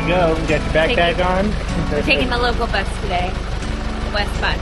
we go. You got your backpack on? We're taking the local bus today. West Bus.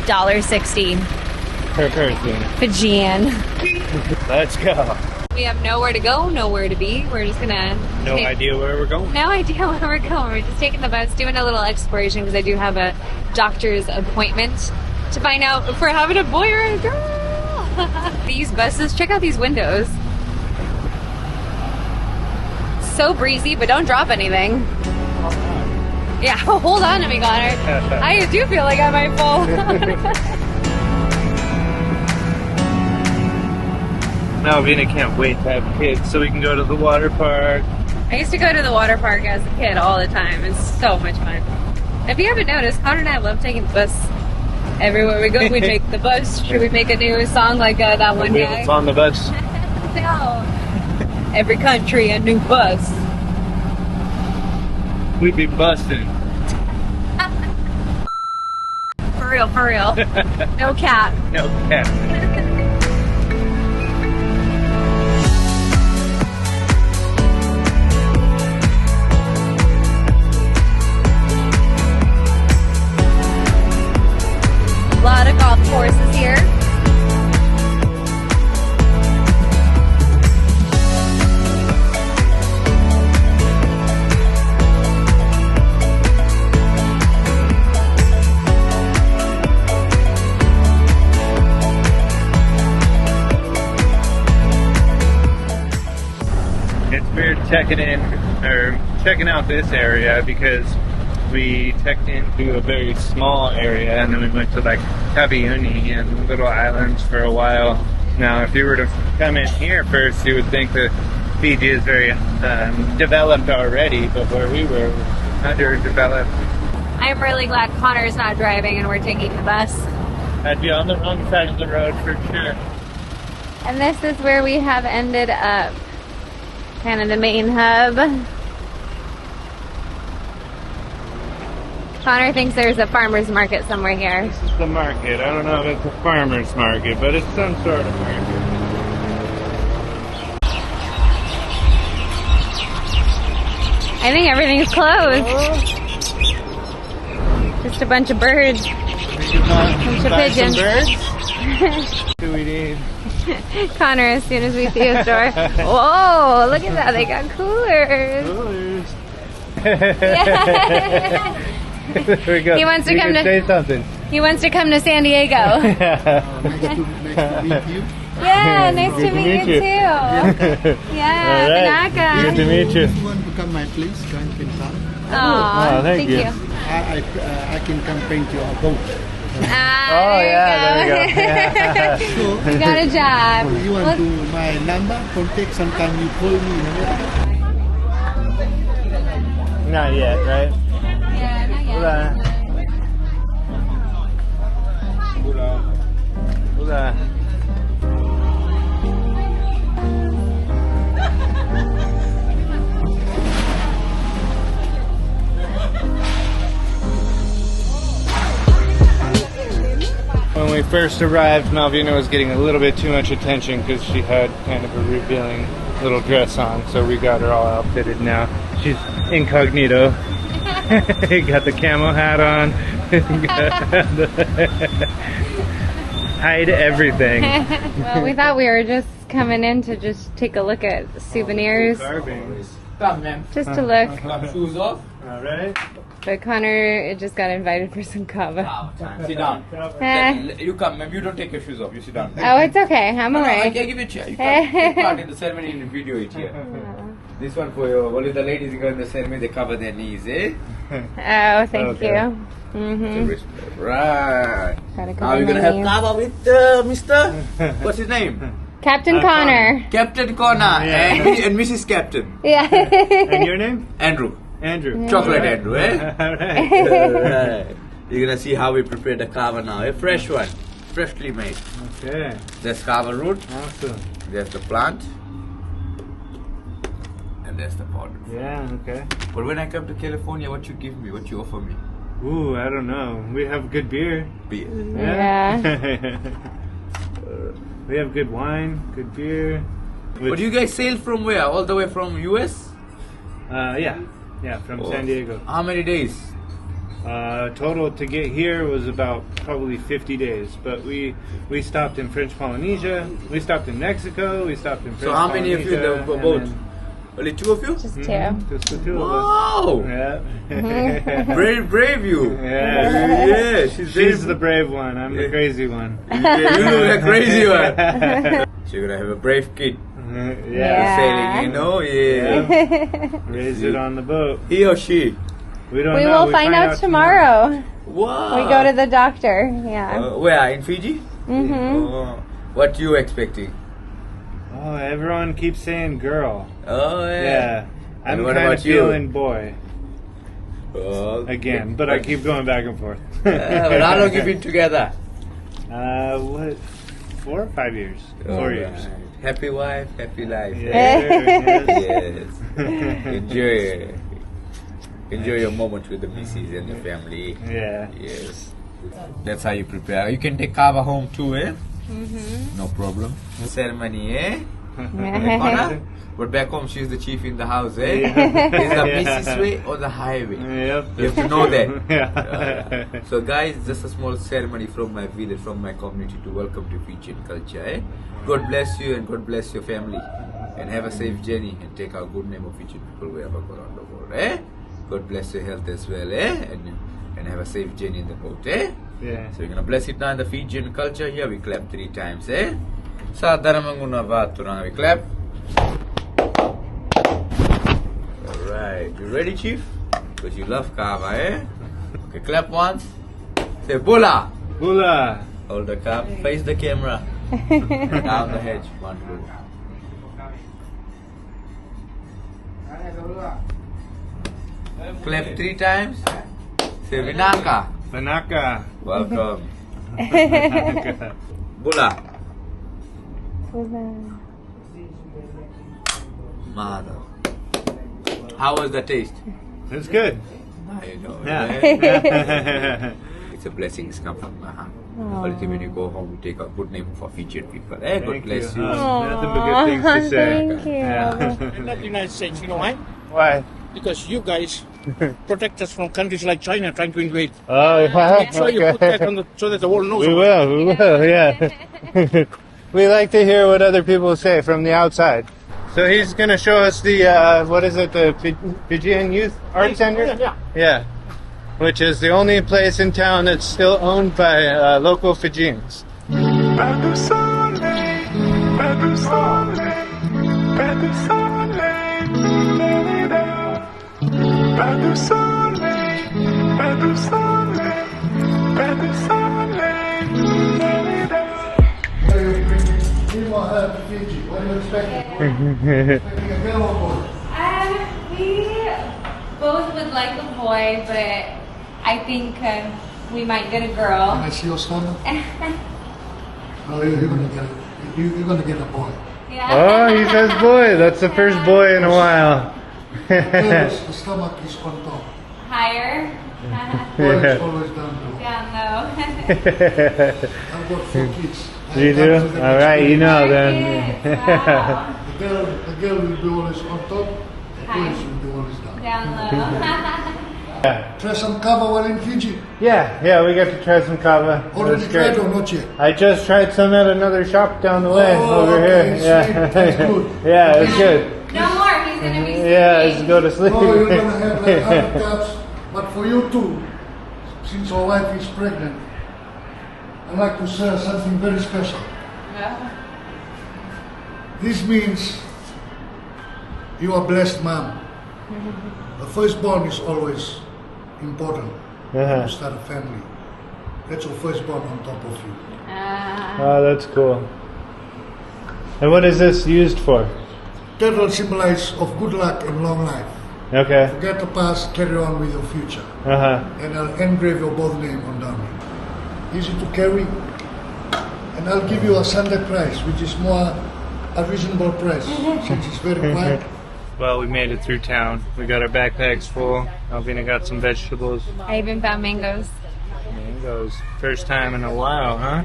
$1.60 Per person. Fijian. Let's go. We have nowhere to go, nowhere to be. We're just gonna... No idea where we're going. No idea where we're going. We're just taking the bus, doing a little exploration because I do have a doctor's appointment to find out if we're having a boy or a girl. These buses, check out these windows. So breezy, but don't drop anything. Yeah, hold on to me, Connor. I do feel like I might fall. Malvina can't wait to have kids so we can go to the water park. I used to go to the water park as a kid all the time. It's so much fun. If you haven't noticed, Connor and I love taking the bus. Everywhere we go, we take the bus. Should we make a new song like that one guy? Wheels on the bus. No. Every country, a new bus. We'd be busting. For real, for real. No cap. No cap. A lot of golf courses here. We're checking out this area because we checked into a very small area and then we went to like Cava and little islands for a while. Now if you were to come in here first, you would think that Fiji is very developed already, but where we were underdeveloped. I'm really glad Connor's not driving and we're taking the bus. I'd be on the wrong side of the road for sure. And this is where we have ended up. Kind of the main hub. Connor thinks there's a farmer's market somewhere here. This is the market. I don't know if it's a farmer's market, but it's some sort of market. I think everything's closed. Just a bunch of birds. Bunch of pigeons. What do we need? Connor, as soon as we see a store. Whoa, look at that. They got coolers. Yeah. There we go. He wants to You come can to say something. He wants to come to San Diego. Nice to meet you. Yeah, nice to meet you too. Yeah, All right. Banaka. Good to meet you. If you want to come my place, join Pintar. Aw, thank you. I can come paint your boat. Ah, Oh there yeah, you there we go. So, You got a job. you want Look. to my number, contact, sometime you call me. Not yet, right? Yeah, not yet. Hola. Hola. When we first arrived, Malvina was getting a little bit too much attention because she had kind of a revealing little dress on, so we got her all outfitted now. She's incognito. Got the camo hat on. Hide everything. Well, we thought we were just coming in to just take a look at souvenirs. Carvings. Just to look. Shoes off. All right. But Connor just got invited for some Cava. Sit down. You come, ma'am. You don't take your shoes off. You sit down. Oh, it's okay. I'm No, I alright. can give you a chair. You can't take part in the ceremony in the video it here. This one for you. Only the ladies go in the ceremony, they cover their knees, eh? Oh, thank Okay. you. Mm-hmm. Right. Gotta Now cover we're gonna my have knees. Cava with Mr. What's his name? Captain Connor. Captain Connor and Mrs. Captain. Yeah. And your name? Andrew. Andrew. Chocolate Andrew, eh? All right. Right. You're gonna see how we prepare the Cava now. A fresh one. Freshly made. Okay. There's Cava root. Awesome. There's the plant. And there's the powder. Yeah. Okay. But when I come to California, what you give me? What you offer me? Ooh, I don't know. We have good beer. Beer. Yeah. We have good wine, good beer. But you guys sailed from where? All the way from US? Yeah, from San Diego. How many days? Total to get here was about probably 50 days, but we stopped in French Polynesia, we stopped in Mexico, we stopped in French So how many of you Polynesia, in the boat? Only 2 of you? Just two. Just the 2 of Wow! us. Yeah. Brave you. Yeah. Yeah, She's the brave one. I'm the crazy one. Yeah, you look a crazy one. So you're gonna have a brave kid. Yeah. Sailing, you know? Yeah. Raise it on the boat. He or she? We don't We know. will find out tomorrow. Wow. We go to the doctor. Yeah. Where? In Fiji? Mm-hmm. What you expecting? Oh, everyone keeps saying girl. Oh, yeah. Yeah. And I'm what kind of about you? feeling boy Okay. again, but I keep going back and forth. But how long you been together? What? 4 or 5 years? 4 years. Alright. Happy wife, happy life. Yeah. Yes. Enjoy your moment with the missus and the family. Yeah. Yes. That's how you prepare. You can take Cava home too, eh? No problem. Ceremony, eh? Connor? But back home, she's the chief in the house, eh? Yeah. Is the missus way or the highway? Yep. You have to know that. Yeah. So guys, just a small ceremony from my village, from my community to welcome to Fijian culture, eh? God bless you and God bless your family. And have a safe journey and take our good name of Fijian people wherever go around the world, eh? God bless your health as well, eh? And have a safe journey in the boat, eh? Yeah. So we're gonna bless it now in the Fijian culture. Here we clap 3 times, eh? Sadara manguna vaturanga. We clap. Alright, you ready, Chief? Because you love Cava, eh? Okay, clap once. Say Bula! Hula. Hold the cup, face the camera. Down the hedge. 1, 2. Clap 3 times. Say Vinaka. Banaka. Welcome. Bula. Mother. How was the taste? It's good. I know. Yeah. Eh? It's a blessing come from my heart. Ultimately, when you go home, you take a good name for Fijian people. Eh? God Thank bless you. you. Nothing but good things to say. Thank you. Yeah. Not the United States, you know why? Why? Because you guys protect us from countries like China trying to invade. Oh, yeah. Make sure you put that on the, so that the world knows. We will, yeah. We like to hear what other people say from the outside. So he's going to show us the, what is it, the Fijian Youth Art Center? Yeah. Yeah. Which is the only place in town that's still owned by local Fijians. Him or her to Fiji? What are you expecting? Expecting a girl or boy? We both would like a boy, but I think we might get a Can girl. I see your stomach? No, you're gonna get it. You're gonna get a boy. Oh, he says boy. That's the first boy in a while. The stomach is on top. Higher? Boy is always down low. Yeah, I've got 4 kids. You do? All right, you know then. Wow. The girl will be always on top. The boy will be always down. Down low. Try some Cava while in Fiji. Yeah, we got to try some Cava. Already That's tried great. or not yet? I just tried some at another shop down the way over okay, here. Yeah, that's good. yeah, it's good. No more, he's gonna be sleeping. Yeah, let's go to sleep. No, you're gonna have like 100 cups. But for you too, since your wife is pregnant, I'd like to share something very special. Yeah. This means you are blessed mom. The firstborn is always important to start a family. That's your firstborn on top of you. Oh, that's cool. And what is this used for? Turtle symbolize of good luck and long life. Okay. Forget the past, carry on with your future. And I'll engrave your both name on down here. Easy to carry. And I'll give you a Sunday price, which is more a reasonable price, since it's very quiet. Well, we made it through town. We got our backpacks full. Alvina got some vegetables. I even found mangoes. Mangoes. First time in a while, huh?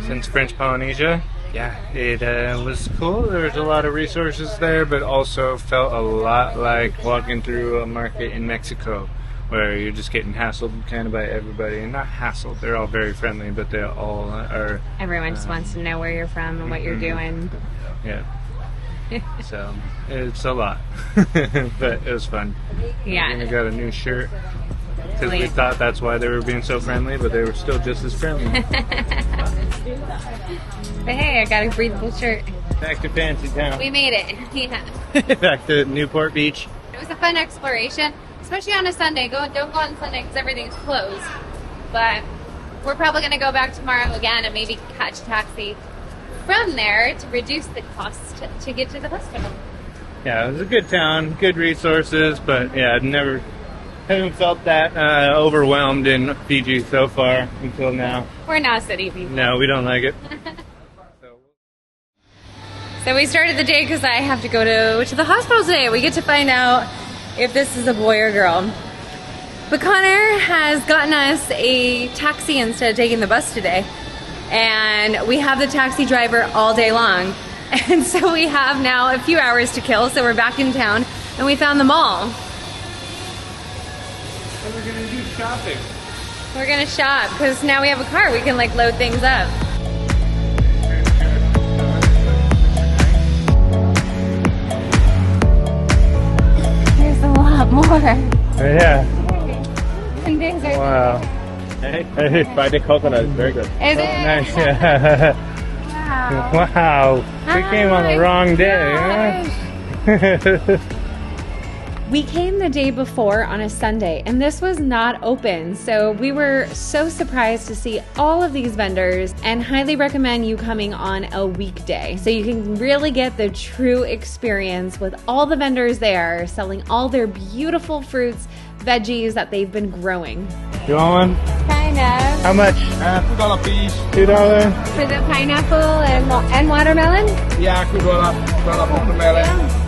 Since French Polynesia. Yeah, it was cool. There was a lot of resources there, but also felt a lot like walking through a market in Mexico, where you're just getting hassled kind of by everybody. And not hassled, they're all very friendly, but they all are... Everyone just wants to know where you're from and what you're doing. Yeah. So, it's a lot. But it was fun. Yeah. And I got a new shirt. Because we thought that's why they were being so friendly, but they were still just as friendly. But hey, I got a breathable shirt. Back to Fancy Town. We made it. Yeah. Back to Newport Beach. It was a fun exploration, especially on a Sunday. Don't go on Sunday because everything's closed. But we're probably going to go back tomorrow again and maybe catch a taxi from there to reduce the cost to get to the hospital. Yeah, it was a good town, good resources, but yeah, haven't felt that overwhelmed in Fiji so far until now. We're not city people. No, we don't like it. So we started the day because I have to go to the hospital today. We get to find out if this is a boy or girl. But Connor has gotten us a taxi instead of taking the bus today. And we have the taxi driver all day long. And so we have now a few hours to kill. So we're back in town and we found the mall. And we're gonna do shopping. We're gonna shop because now we have a car. We can like load things up. There's a lot more. Yeah. And things are Wow. Hey, fried coconut is very good. Is it? Nice. Yeah. Wow. Wow. We came on the wrong day. Huh? We came the day before on a Sunday and this was not open. So we were so surprised to see all of these vendors and highly recommend you coming on a weekday so you can really get the true experience with all the vendors there selling all their beautiful fruits, veggies that they've been growing. You want one? Kind of. How much? $2 piece. $2? For the pineapple and watermelon? Yeah, $2 watermelon. Yeah.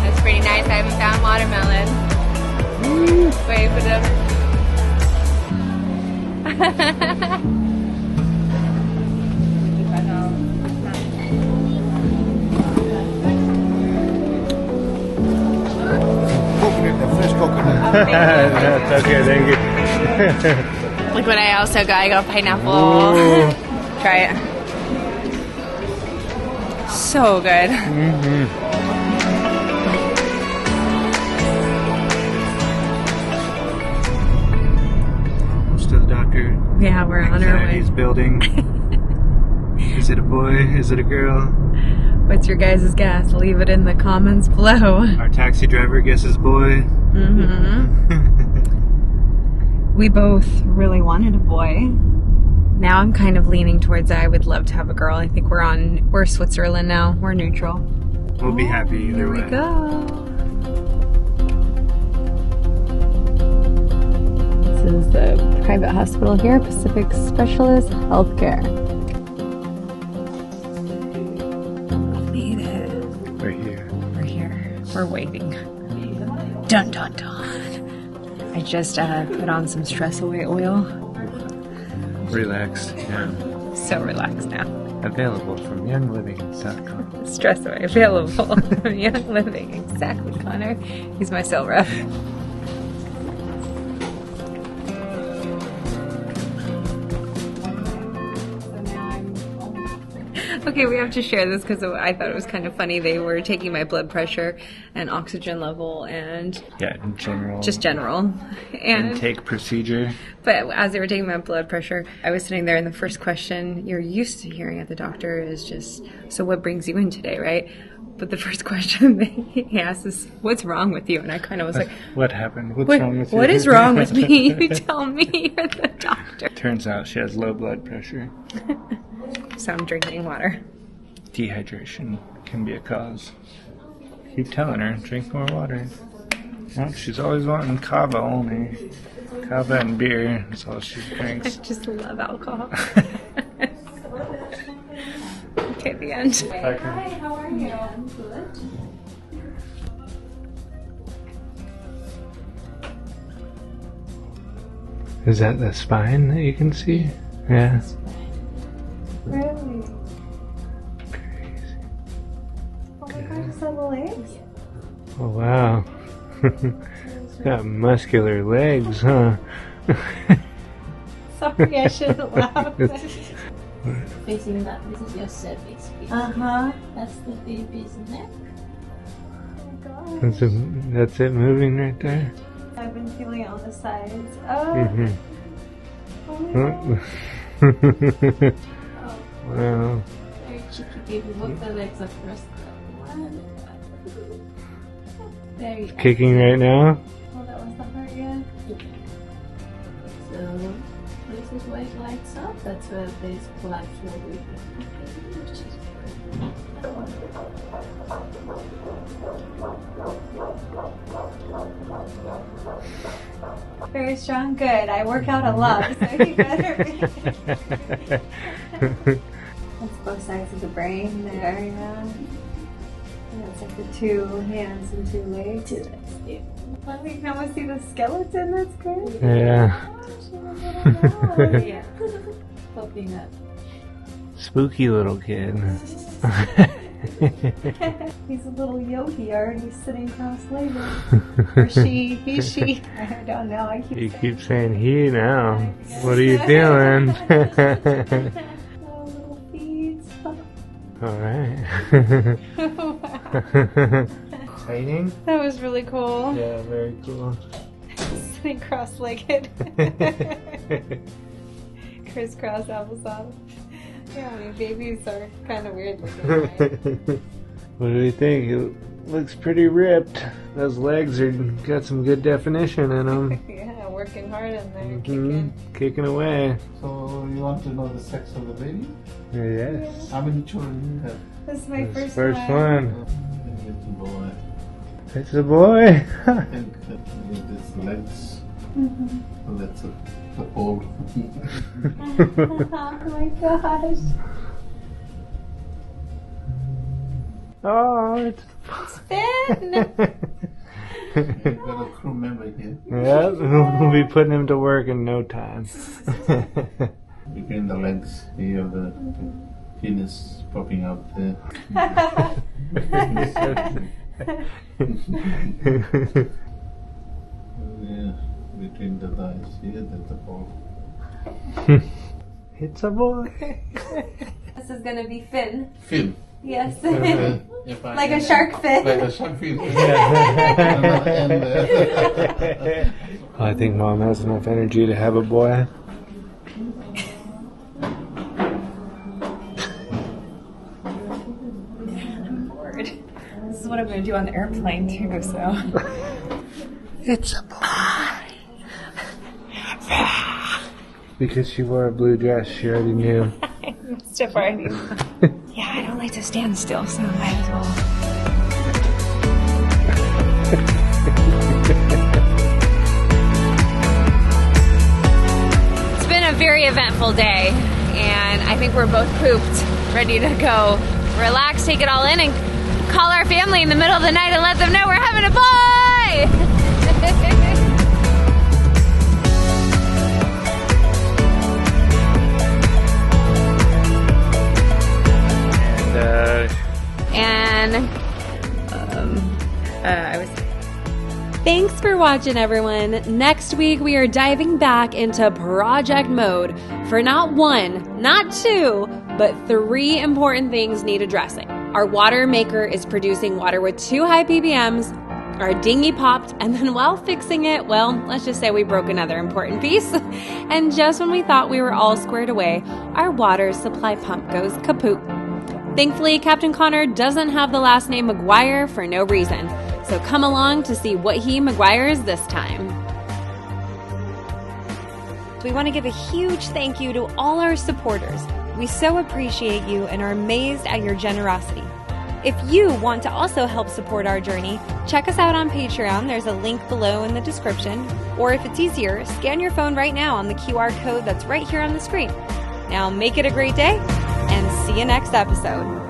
That's pretty nice. I haven't found watermelon. Wait for them. Fresh coconut. That's okay, thank you. Look what I also got. I got pineapple. Ooh. Try it. So good. To the doctor. Yeah, we're on our way. He's building. Is it a boy? Is it a girl? What's your guys' guess? Leave it in the comments below. Our taxi driver guesses boy. We both really wanted a boy. Now I'm kind of leaning towards I would love to have a girl. I think we're Switzerland now. We're neutral. We'll be happy either way. Here we go. This is the private hospital here, Pacific Specialist Healthcare. Made it. We're here. We're here. We're waiting. Dun dun dun. I just put on some stress away oil. Relaxed. Yeah. So relaxed now. Available from YoungLiving.com. Stress away available from Young Living. Exactly, Connor. He's my sale rep. Okay, we have to share this because I thought it was kind of funny. They were taking my blood pressure and oxygen level and Yeah, in general. just general. And intake procedure. but as they were taking my blood pressure, I was sitting there and the first question you're used to hearing at the doctor is just, so what brings you in today, right? But the first question he asks is, what's wrong with you? And I kind of was like, What happened? What's wrong with you? what is wrong with me? You tell me, you're the doctor. Turns out she has low blood pressure. So I'm drinking water. Dehydration can be a cause. Keep telling her, drink more water. No, she's always wanting Cava only. Cava and beer is all she I drinks. just love alcohol. Okay, the end. Okay. Hi, how are you? I'm good. Is that the spine that you can see? Yeah. Really? Oh my gosh, it's on the legs? Oh wow. It's got muscular legs, huh? Sorry, I shouldn't laugh. Facing that, this is your cervix piece. Uh-huh. That's the baby's neck. Oh my gosh. That's it moving right there? I've been feeling it on the sides. Oh. Mm-hmm. Oh my gosh. Wow. Very cheeky baby. Walk the legs across the one. Very Kicking right now? Oh, that was the heart, yeah. So, this is where it lights up. That's where there's blood flow with which is Very strong, good. I work out a lot, so you better be. That's both sides of the brain there, yeah. Yeah, it's like the 2 hands and 2 legs. 2 legs, yeah. Oh, we can almost see the skeleton, that's great. Yeah. Oh, Yeah. Popping up. Spooky little kid. He's a little yogi already sitting cross-legged. Or she, he. I don't know. You keep saying he now. What are you doing? Oh, little feet. Alright. Exciting? That was really cool. Yeah, very cool. Sitting cross-legged. Crisscross applesauce. Yeah, I mean, babies are kind of weird looking, right? What do you think? It looks pretty ripped. Those legs are got some good definition in them. Yeah, working hard in there, Kicking away. So you want to know the sex of the baby? Yes. How many children you have? This is my This first one. Little boy. It's a boy. I think that his legs. Well, that's a pole. Oh my gosh. Oh, it's Finn! You've got a crew member here. yeah. We'll be putting him to work in no time. Between the legs, you have the penis popping out there. Yeah, between the thighs here, there's a pole. It's a boy. This is gonna be Finn. Fin. Yes. Like a shark fin. Like a shark fin. I think Mom has enough energy to have a boy. I'm bored. This is what I'm gonna do on the airplane too, so. It's a boy. Because she wore a blue dress, she already knew. I must have already. Yeah, I don't like to stand still, so I might as well. It's been a very eventful day, and I think we're both pooped, ready to go relax, take it all in, and call our family in the middle of the night and let them know we're having a boy! Thanks for watching, everyone. Next week, we are diving back into project mode for not 1, not 2, but 3 important things need addressing. Our water maker is producing water with too high ppms, our dinghy popped, and then while fixing it, well, let's just say we broke another important piece. And just when we thought we were all squared away, our water supply pump goes kaput. Thankfully, Captain Connor doesn't have the last name McGuire for no reason. So come along to see what he McGuires this time. We want to give a huge thank you to all our supporters. We so appreciate you and are amazed at your generosity. If you want to also help support our journey, check us out on Patreon. There's a link below in the description. Or if it's easier, scan your phone right now on the QR code that's right here on the screen. Now make it a great day, and see you next episode.